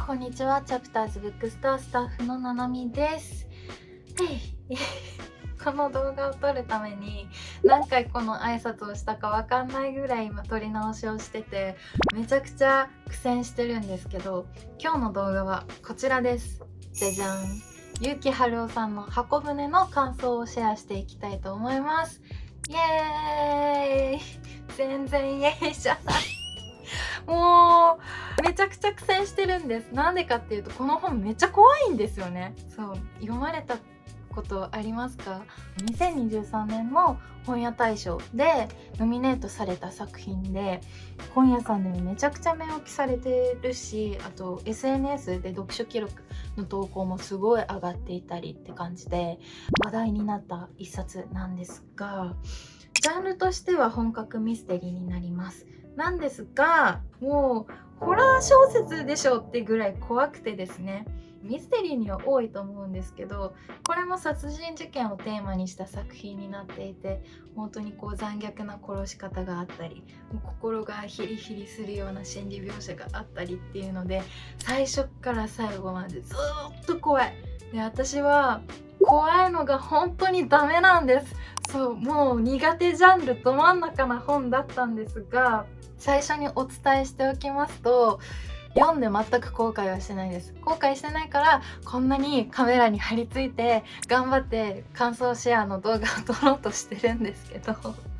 こんにちは。チャプターズブックストアスタッフのななみです。この動画を撮るために何回この挨拶をしたかわかんないぐらい今撮り直しをしてて、めちゃくちゃ苦戦してるんですけど、今日の動画はこちらです。じゃじゃん。結城春夫さんの箱舟の感想をシェアしていきたいと思います。イエーイ。全然イエーイじゃない。もうめちゃくちゃ苦戦してるんです。なんでかっていうと、この本めっちゃ怖いんですよね。そう、読まれたことありますか？2023年の本屋大賞でノミネートされた作品で、本屋さんでもめちゃくちゃ目置きされてるし、あと SNS で読書記録の投稿もすごい上がっていたりって感じで話題になった一冊なんですが、ジャンルとしては本格ミステリーになります。なんですが、もうホラー小説でしょってぐらい怖くてですね、ミステリーには多いと思うんですけど、これも殺人事件をテーマにした作品になっていて、本当にこう残虐な殺し方があったり、もう心がヒリヒリするような心理描写があったりっていうので、最初から最後までずっと怖い。で、私は怖いのが本当にダメなんです。そう、もう苦手ジャンルど真ん中な本だったんですが、最初にお伝えしておきますと、読んで全く後悔はしてないです。後悔してないからこんなにカメラに張り付いて頑張って感想シェアの動画を撮ろうとしてるんですけど、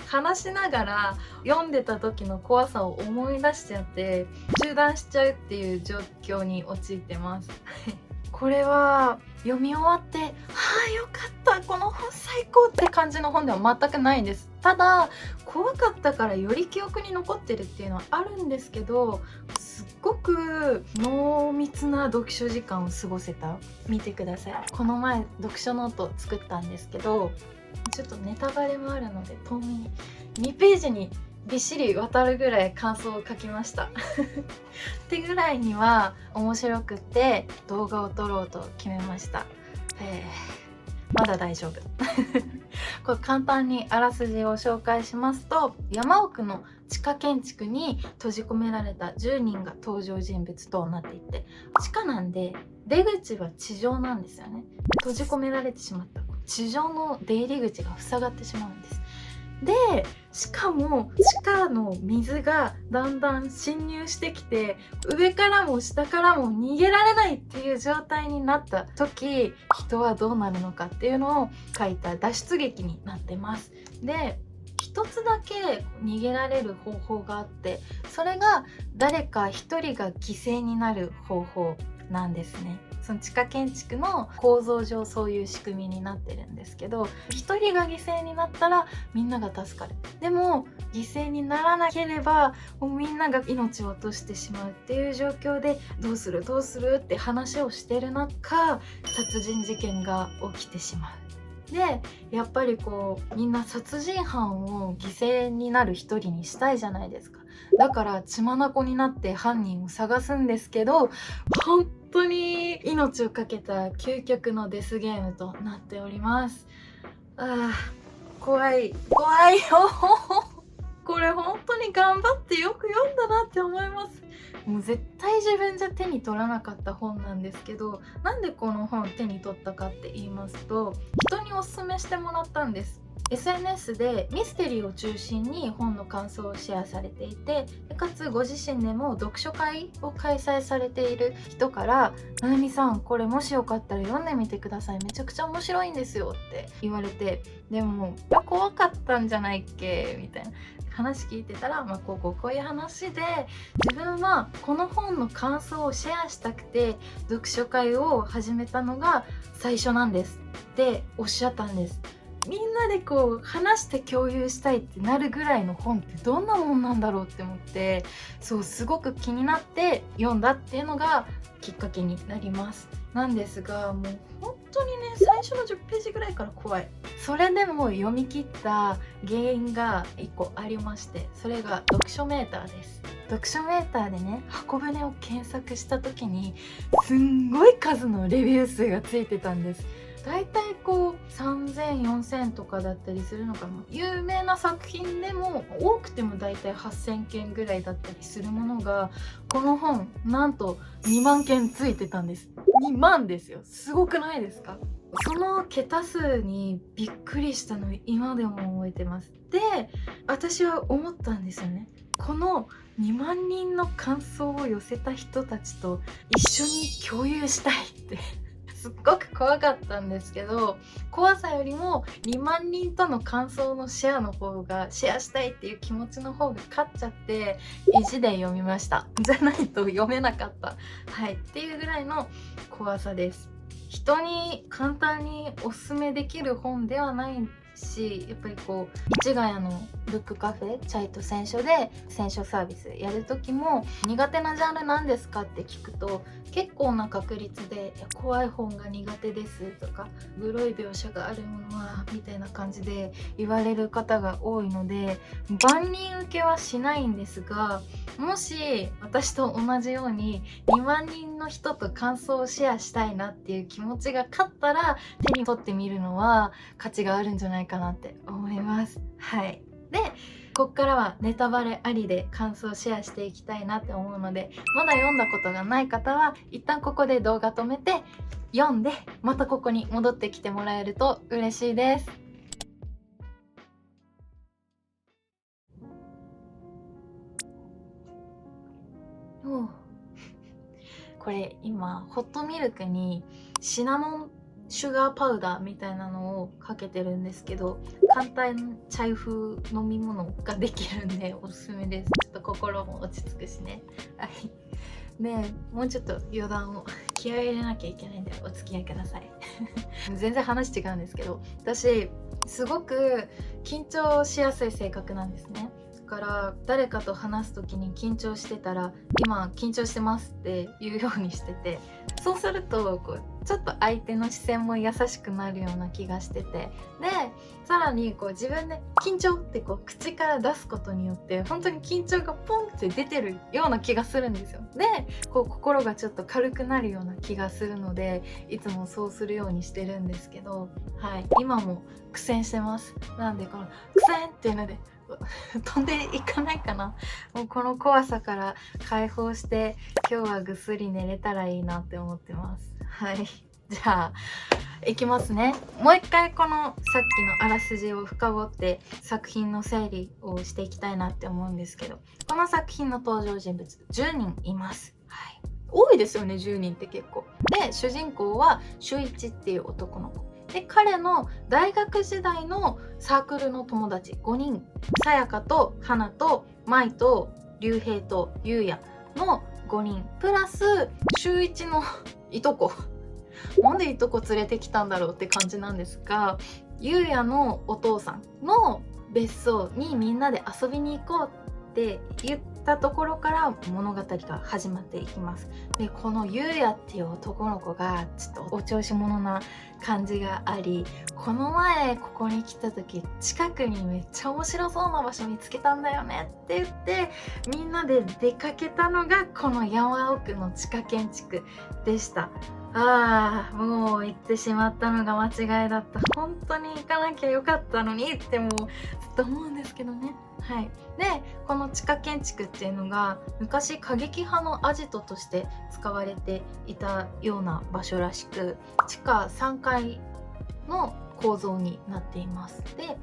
話しながら読んでた時の怖さを思い出しちゃって中断しちゃうっていう状況に陥ってます。これは読み終わって、よかった、この本最高って感じの本では全くないんです。ただ怖かったからより記憶に残ってるっていうのはあるんですけど、すっごく濃密な読書時間を過ごせた。見てください。この前読書ノート作ったんですけど、ちょっとネタバレもあるので遠目に2ページにびっしり渡るぐらい感想を書きましたってぐらいには面白くって動画を撮ろうと決めました。まだ大丈夫これ簡単にあらすじを紹介しますと、山奥の地下建築に閉じ込められた10人が登場人物となっていて、地下なんで出口は地上なんですよね。閉じ込められてしまった地上の出入り口が塞がってしまうんです。でしかも地下の水がだんだん侵入してきて、上からも下からも逃げられないっていう状態になった時、人はどうなるのかっていうのを書いた脱出劇になってます。で、一つだけ逃げられる方法があって、それが誰か一人が犠牲になる方法なんですね。その地下建築の構造上そういう仕組みになってるんですけど、一人が犠牲になったらみんなが助かる。でも犠牲にならなければもうみんなが命を落としてしまうっていう状況で、どうするって話をしてる中、殺人事件が起きてしまう。でやっぱりこうみんな殺人犯を犠牲になる一人にしたいじゃないですか。だから血眼になって犯人を探すんですけど、本当に命を懸けた究極のデスゲームとなっております。怖いよこれ本当に頑張ってよく読んだなって思います。もう絶対自分じゃ手に取らなかった本なんですけど、なんでこの本手に取ったかって言いますと、人におすすめしてもらったんです。SNS でミステリーを中心に本の感想をシェアされていて、かつご自身でも読書会を開催されている人から「ななみさん、これもしよかったら読んでみてください、めちゃくちゃ面白いんですよ」って言われて、でも怖かったんじゃないっけみたいな話聞いてたら、こういう話で自分はこの本の感想をシェアしたくて読書会を始めたのが最初なんですっておっしゃったんです。みんなでこう話して共有したいってなるぐらいの本ってどんなもんなんだろうって思って、そうすごく気になって読んだっていうのがきっかけになります。なんですが、もう本当にね、最初の10ページぐらいから怖い。それでも読み切った原因が1個ありまして、それが読書メーターです。読書メーターでね、箱舟を検索した時にすんごい数のレビュー数がついてたんです。だいたいこう3000、4000とかだったりするのかな。有名な作品でも多くてもだいたい8000件ぐらいだったりするものが、この本なんと2万件ついてたんです。2万ですよ。すごくないですか？その桁数にびっくりしたのを今でも覚えてます。で、私は思ったんですよね。この2万人の感想を寄せた人たちと一緒に共有したいってすっごく怖かったんですけど、怖さよりも2万人との感想のシェアの方が、シェアしたいっていう気持ちの方が勝っちゃって、意地で読みました。じゃないと読めなかった。はい、っていうぐらいの怖さです。人に簡単におすすめできる本ではないし、やっぱりこう市ヶ谷のブックカフェチャイと選書で選書サービスやる時も、苦手なジャンルなんですかって聞くと、結構な確率で怖い本が苦手ですとか、グロい描写があるものはみたいな感じで言われる方が多いので、万人受けはしないんですが、もし私と同じように2万人の人と感想をシェアしたいなっていう気持ちが勝ったら、手に取ってみるのは価値があるんじゃないかなって思います。はい。で、こっからはネタバレありで感想をシェアしていきたいなって思うので、まだ読んだことがない方は一旦ここで動画止めて読んで、またここに戻ってきてもらえると嬉しいです。これ今ホットミルクにシナモンシュガーパウダーみたいなのをかけてるんですけど、簡単チャイ風飲み物ができるんでおすすめです。ちょっと心も落ち着くしね。はい。で、もうちょっと余談を気合い入れなきゃいけないんでお付き合いください。全然話違うんですけど、私すごく緊張しやすい性格なんですね。だから誰かと話す時に緊張してたら、今緊張してますって言うようにしてて、そうするとこうちょっと相手の視線も優しくなるような気がしてて、でさらにこう自分で緊張ってこう口から出すことによって本当に緊張がポンって出てるような気がするんですよ。でこう心がちょっと軽くなるような気がするので、いつもそうするようにしてるんですけど、はい、今も苦戦してます。なんでこの苦戦っていうので飛んでいかないかな。もうこの怖さから解放して今日はぐっすり寝れたらいいなって思ってます。はい、じゃあいきますね。もう一回このさっきのあらすじを深掘って作品の整理をしていきたいなって思うんですけど、この作品の登場人物10人います。はい、多いですよね、10人って結構。で主人公は秀一っていう男の子で、彼の大学時代のサークルの友達5人、さやかと花と舞と竜兵とゆうやの5人プラス秀一のいとこなんでいとこ連れてきたんだろうって感じなんですが、ゆうやのお父さんの別荘にみんなで遊びに行こうって言ったところから物語が始まっていきます。でこのゆうやっていう男の子がちょっとお調子者な感じがあり、この前ここに来た時近くにめっちゃ面白そうな場所見つけたんだよねって言ってみんなで出かけたのがこの山奥の地下建築でした。もう行ってしまったのが間違いだった。本当に行かなきゃよかったのにってもうずっと思うんですけどね。はい、でこの地下建築っていうのが昔過激派のアジトとして使われていたような場所らしく、地下3階の構造になっています。で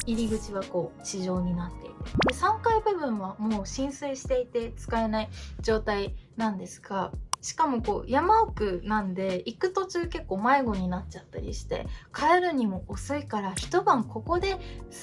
入り口はこう地上になっていて、で3階部分はもう浸水していて使えない状態なんですが、しかもこう山奥なんで行く途中結構迷子になっちゃったりして帰るにも遅いから、一晩ここで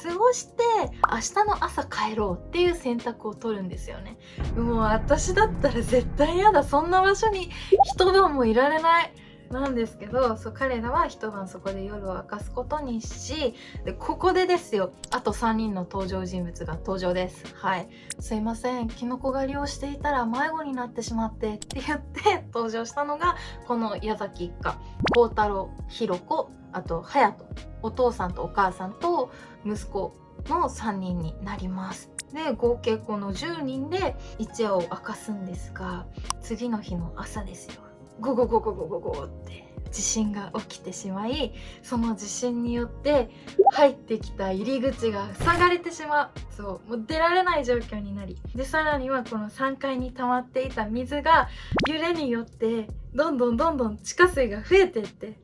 過ごして明日の朝帰ろうっていう選択を取るんですよね。もう私だったら絶対嫌だ、そんな場所に一晩もいられないなんですけど、そう彼らは一晩そこで夜を明かすことにし、でここでですよ、あと3人の登場人物が登場です。はい、すいません、キノコ狩りをしていたら迷子になってしまってって言って登場したのがこの矢崎一家、孝太郎、ひろ子、あと隼人、お父さんとお母さんと息子の3人になります。で合計この10人で一夜を明かすんですが、次の日の朝ですよ、ゴゴゴゴゴゴゴって地震が起きてしまい、その地震によって入ってきた入り口が塞がれてしまう。もう出られない状況になり、でさらにはこの3階に溜まっていた水が揺れによってどんどん地下水が増えていって、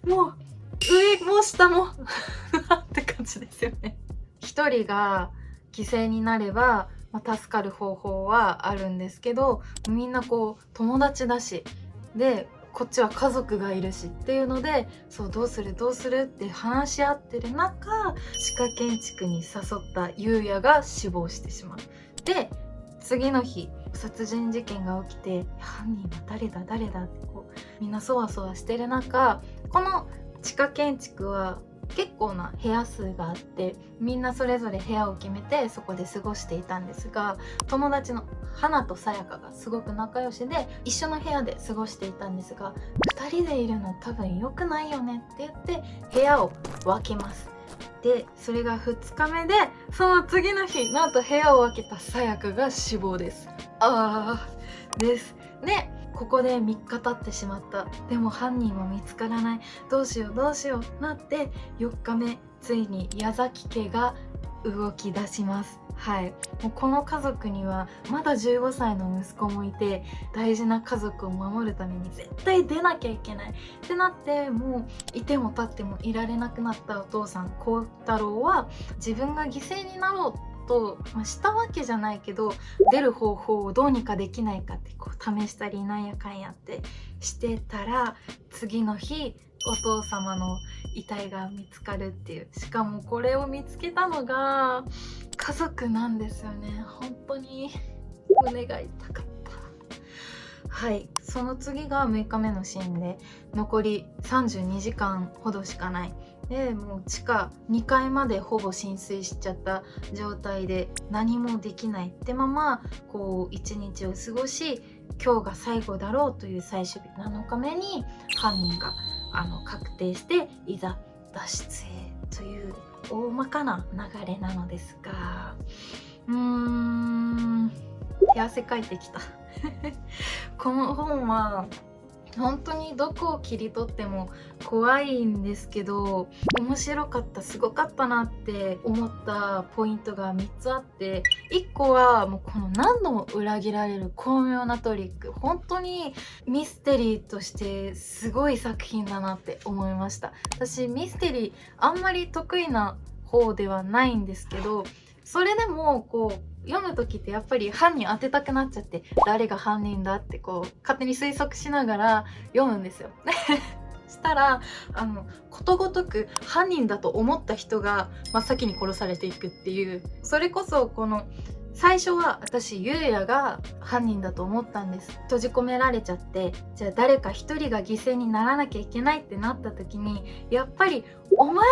もう上も下もって感じですよね。一人が犠牲になれば、助かる方法はあるんですけど、みんなこう友達だし、でこっちは家族がいるしっていうので、どうするって話し合ってる中、地下建築に誘った優也が死亡してしまう。で次の日殺人事件が起きて、犯人は誰だってこうみんなそわそわしてる中、この地下建築は結構な部屋数があって、みんなそれぞれ部屋を決めてそこで過ごしていたんですが、友達の花とさやかがすごく仲良しで一緒の部屋で過ごしていたんですが、2人でいるの多分良くないよねって言って部屋を分けます。でそれが2日目で、その次の日なんと部屋を分けたさやかが死亡です。ですね。ここで3日経ってしまった。でも犯人は見つからない。どうしようなって4日目、ついに矢崎家が動き出します。もうこの家族にはまだ15歳の息子もいて、大事な家族を守るために絶対出なきゃいけないってなって、もういても立ってもいられなくなったお父さん幸太郎は、自分が犠牲になろうと、したわけじゃないけど、出る方法をどうにかできないかってこう試したりなんやかんやってしてたら、次の日お父様の遺体が見つかるっていう。しかもこれを見つけたのが家族なんですよね。本当に胸が痛かった。その次が6日目のシーンで、残り32時間ほどしかない。でもう地下2階までほぼ浸水しちゃった状態で、何もできないってままこう一日を過ごし、今日が最後だろうという最終日7日目に犯人が確定して、いざ脱出へという大まかな流れなのですが、手汗かいてきたこの本は本当にどこを切り取っても怖いんですけど、面白かった、すごかったなって思ったポイントが3つあって、1個はもうこの何度も裏切られる巧妙なトリック。本当にミステリーとしてすごい作品だなって思いました。私ミステリーあんまり得意な方ではないんですけど、それでもこう読む時ってやっぱり犯人当てたくなっちゃって、誰が犯人だってこう勝手に推測しながら読むんですよしたらことごとく犯人だと思った人が真っ先に殺されていくっていう。それこそこの最初は私優也が犯人だと思ったんです。閉じ込められちゃって、じゃあ誰か一人が犠牲にならなきゃいけないってなった時に、やっぱりお前が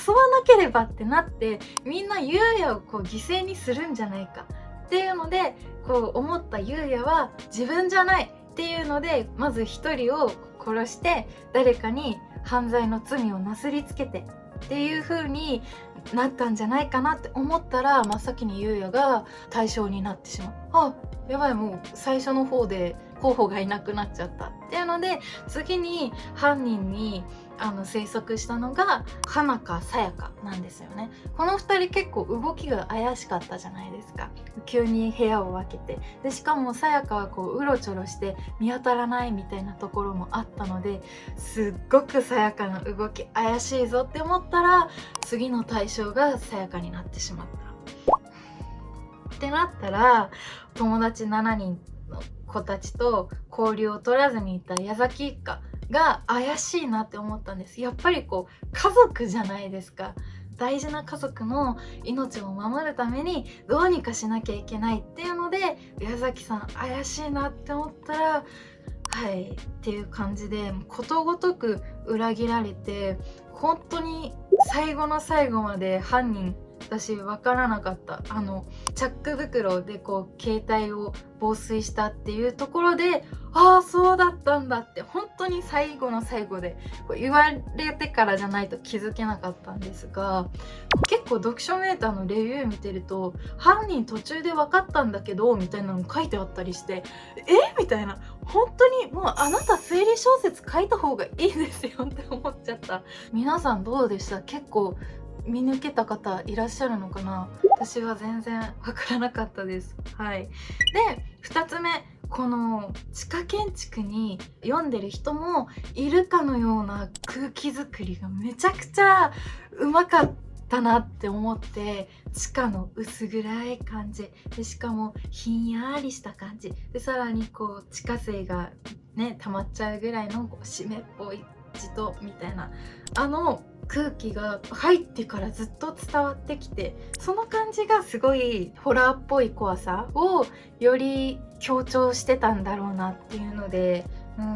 誘わなければってなって、みんな優也をこう犠牲にするんじゃないかっていうので、こう思った優也は自分じゃないっていうので、まず一人を殺して誰かに犯罪の罪をなすりつけてっていう風になったんじゃないかなって思ったら、真っ先に優也が対象になってしまう。やばい、もう最初の方で候補がいなくなっちゃったっていうので、次に犯人に推測したのが花かさやかなんですよね。この2人結構動きが怪しかったじゃないですか。急に部屋を分けて、でしかもさやかはこううろちょろして見当たらないみたいなところもあったので、すっごくさやかの動き怪しいぞって思ったら、次の対象がさやかになってしまったってなったら、友達7人の子たちと交流を取らずにいた矢崎一家が怪しいなって思ったんです。やっぱりこう家族じゃないですか。大事な家族の命を守るためにどうにかしなきゃいけないっていうので、矢崎さん怪しいなって思ったら、っていう感じでことごとく裏切られて、本当に最後の最後まで犯人私分からなかった。チャック袋でこう携帯を防水したっていうところで、ああそうだったんだって本当に最後の最後でこう言われてからじゃないと気づけなかったんですが、結構読書メーターのレビュー見てると犯人途中で分かったんだけどみたいなの書いてあったりして、みたいな、本当にもうあなた推理小説書いた方がいいですよって思っちゃった。皆さんどうでした？結構見抜けた方いらっしゃるのかな？私は全然わからなかったです。はい。で、2つ目、この地下建築に読んでる人もいるかのような空気作りがめちゃくちゃうまかったなって思って、地下の薄暗い感じで、しかもひんやりした感じで、さらにこう地下水がね溜まっちゃうぐらいのこう湿っぽい地とみたいな空気が入ってからずっと伝わってきて、その感じがすごいホラーっぽい怖さをより強調してたんだろうなっていうので、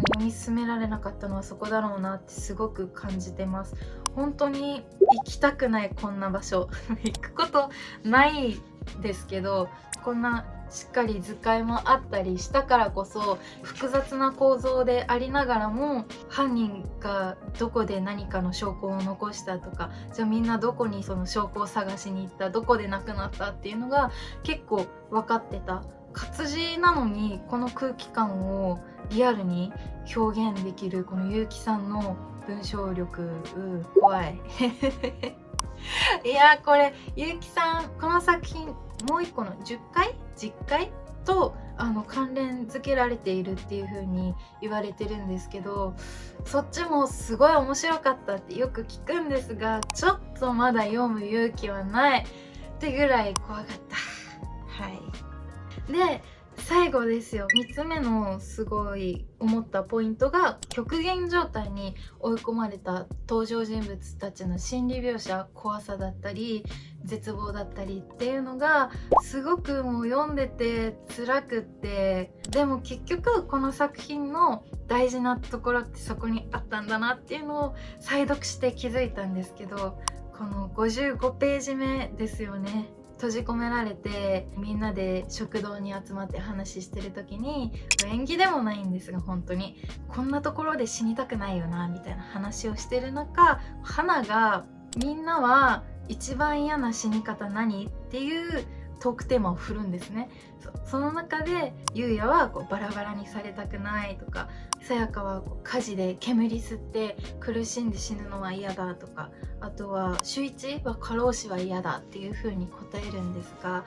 読み進められなかったのはそこだろうなってすごく感じてます。本当に行きたくない、こんな場所行くことないですけど、こんなしっかり図解もあったりしたからこそ、複雑な構造でありながらも犯人がどこで何かの証拠を残したとか、じゃあみんなどこにその証拠を探しに行った、どこで亡くなったっていうのが結構分かってた。活字なのにこの空気感をリアルに表現できるこの結城さんの文章力、怖いいやこれ結城さん、この作品もう一個の10回実回と関連付けられているっていう風に言われてるんですけど、そっちもすごい面白かったってよく聞くんですが、ちょっとまだ読む勇気はないってぐらい怖かった。はい。で最後ですよ、3つ目のすごい思ったポイントが、極限状態に追い込まれた登場人物たちの心理描写、怖さだったり絶望だったりっていうのがすごくもう読んでて辛くって、でも結局この作品の大事なところってそこにあったんだなっていうのを再読して気づいたんですけど、この55ページ目ですよね。閉じ込められてみんなで食堂に集まって話してる時に、縁起でもないんですが本当にこんなところで死にたくないよなみたいな話をしてる中、花がみんなは一番嫌な死に方何っていうトークテーマを振るんですね。その中でゆうやはこうバラバラにされたくないとか、さやかはこう火事で煙吸って苦しんで死ぬのは嫌だとか、あとは秀一は過労死は嫌だっていう風に答えるんですが、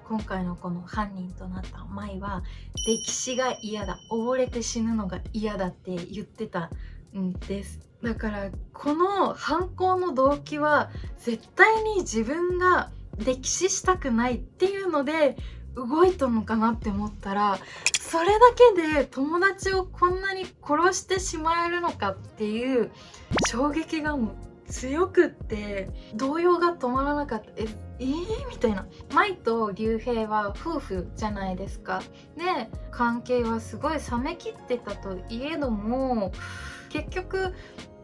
今回のこの犯人となった舞は溺死が嫌だ、溺れて死ぬのが嫌だって言ってたんです。だからこの犯行の動機は絶対に自分が溺死したくないっていうので動いたのかなって思ったら、それだけで友達をこんなに殺してしまえるのかっていう衝撃がもう強くって、動揺が止まらなかった。みたいな。舞と竜兵は夫婦じゃないですか。で関係はすごい冷めきってたといえども、結局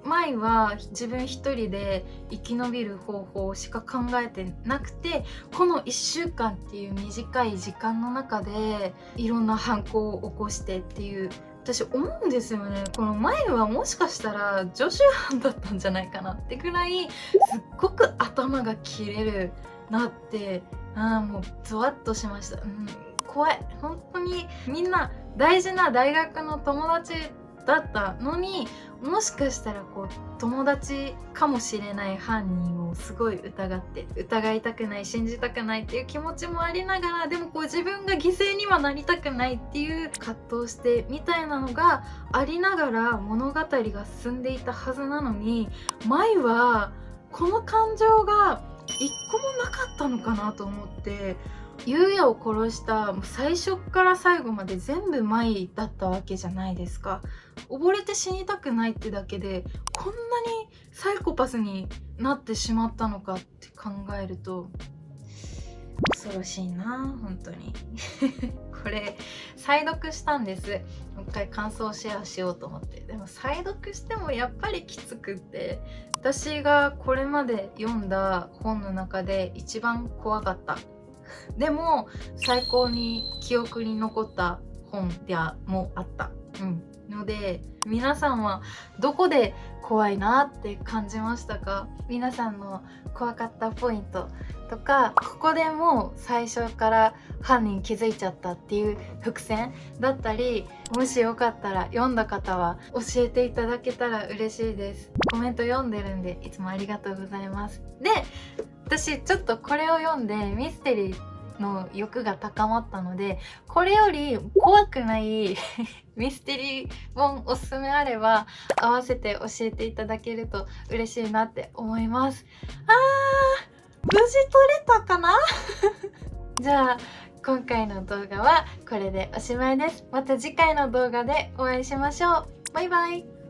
舞は自分一人で生き延びる方法しか考えてなくて、この1週間っていう短い時間の中でいろんな犯行を起こしてっていう、私思うんですよね。この舞はもしかしたら常習犯だったんじゃないかなってぐらいすっごく頭が切れるなって、もうゾワッとしました。怖い。本当にみんな大事な大学の友達だったのに、もしかしたらこう友達かもしれない犯人をすごい疑って、疑いたくない、信じたくないっていう気持ちもありながら、でもこう自分が犠牲にはなりたくないっていう葛藤してみたいなのがありながら物語が進んでいたはずなのに、舞はこの感情が一個もなかったのかなと思って。ゆうやを殺した最初から最後まで全部舞だったわけじゃないですか。溺れて死にたくないってだけでこんなにサイコパスになってしまったのかって考えると、恐ろしいな本当にこれ再読したんです。もう一回感想をシェアしようと思って。でも再読してもやっぱりきつくって、私がこれまで読んだ本の中で一番怖かったでも最高に記憶に残った本でもあった、ので、皆さんはどこで怖いなって感じましたか？皆さんの怖かったポイントとか、ここでもう最初から犯人気づいちゃったっていう伏線だったり、もしよかったら読んだ方は教えていただけたら嬉しいです。コメント読んでるんでいつもありがとうございます。で、私ちょっとこれを読んでミステリーの欲が高まったので、これより怖くないミステリー本おすすめあれば合わせて教えていただけると嬉しいなって思います。無事撮れたかなじゃあ今回の動画はこれでおしまいです。また次回の動画でお会いしましょう。バイバイ。